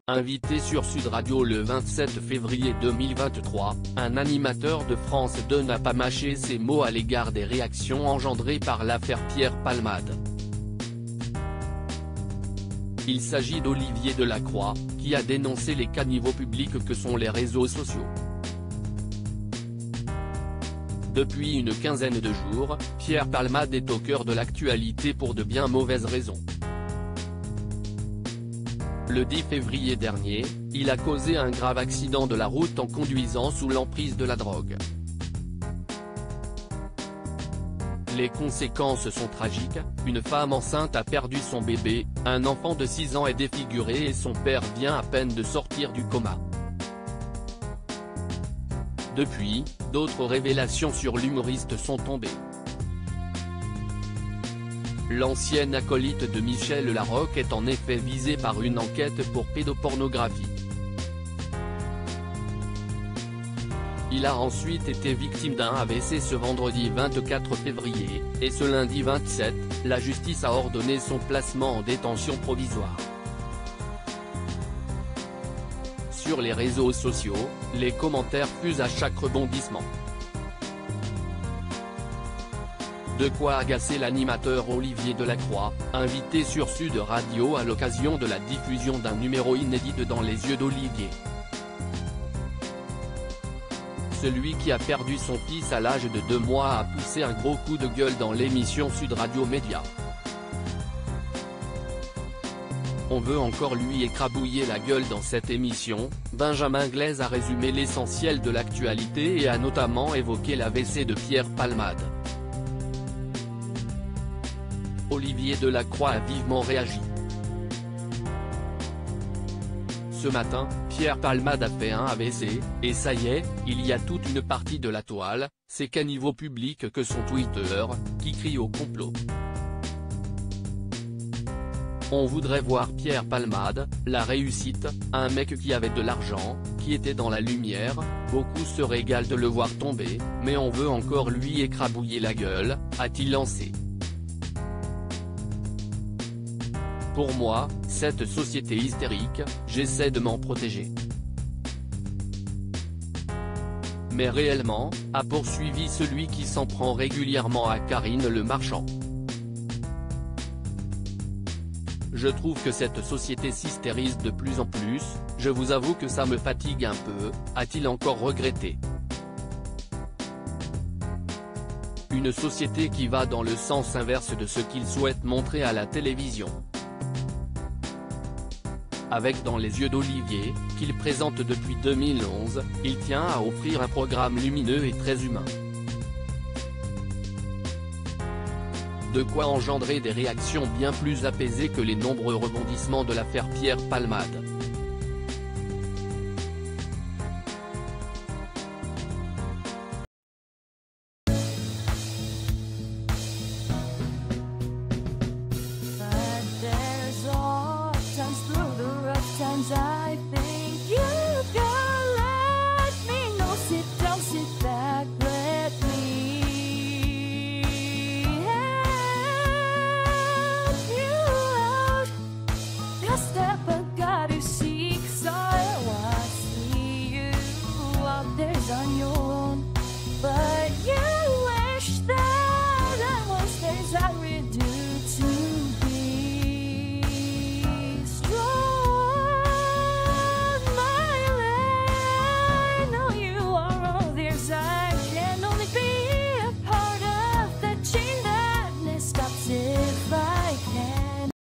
Invité sur Sud Radio le 27 février 2023, un animateur de France 2 n'a pas mâché ses mots à l'égard des réactions engendrées par l'affaire Pierre Palmade. Il s'agit d'Olivier Delacroix, qui a dénoncé les caniveaux publics que sont les réseaux sociaux. Depuis une quinzaine de jours, Pierre Palmade est au cœur de l'actualité pour de bien mauvaises raisons. Le 10 février dernier, il a causé un grave accident de la route en conduisant sous l'emprise de la drogue. Les conséquences sont tragiques, une femme enceinte a perdu son bébé, un enfant de 6 ans est défiguré et son père vient à peine de sortir du coma. Depuis, d'autres révélations sur l'humoriste sont tombées. L'ancienne acolyte de Michel Larocque est en effet visée par une enquête pour pédopornographie. Il a ensuite été victime d'un AVC ce vendredi 24 février, et ce lundi 27, la justice a ordonné son placement en détention provisoire. Sur les réseaux sociaux, les commentaires fusent à chaque rebondissement. De quoi agacer l'animateur Olivier Delacroix, invité sur Sud Radio à l'occasion de la diffusion d'un numéro inédit de Dans les yeux d'Olivier. Celui qui a perdu son fils à l'âge de 2 mois a poussé un gros coup de gueule dans l'émission Sud Radio Média. On veut encore lui écrabouiller la gueule dans cette émission. Benjamin Glaise a résumé l'essentiel de l'actualité et a notamment évoqué l'AVC de Pierre Palmade. Olivier Delacroix a vivement réagi. Ce matin, Pierre Palmade a fait un AVC, et ça y est, il y a toute une partie de la toile, ces caniveaux publics que sont Twitter, qui crient au complot. On voudrait voir Pierre Palmade, la réussite, un mec qui avait de l'argent, qui était dans la lumière, beaucoup se régalent de le voir tomber, mais on veut encore lui écrabouiller la gueule, a-t-il lancé. Pour moi, cette société hystérique, j'essaie de m'en protéger. Mais réellement, a poursuivi celui qui s'en prend régulièrement à Karine Le Marchand. Je trouve que cette société s'hystérise de plus en plus, je vous avoue que ça me fatigue un peu, a-t-il encore regretté. Une société qui va dans le sens inverse de ce qu'il souhaite montrer à la télévision. Avec Dans les yeux d'Olivier, qu'il présente depuis 2011, il tient à offrir un programme lumineux et très humain. De quoi engendrer des réactions bien plus apaisées que les nombreux rebondissements de l'affaire Pierre Palmade.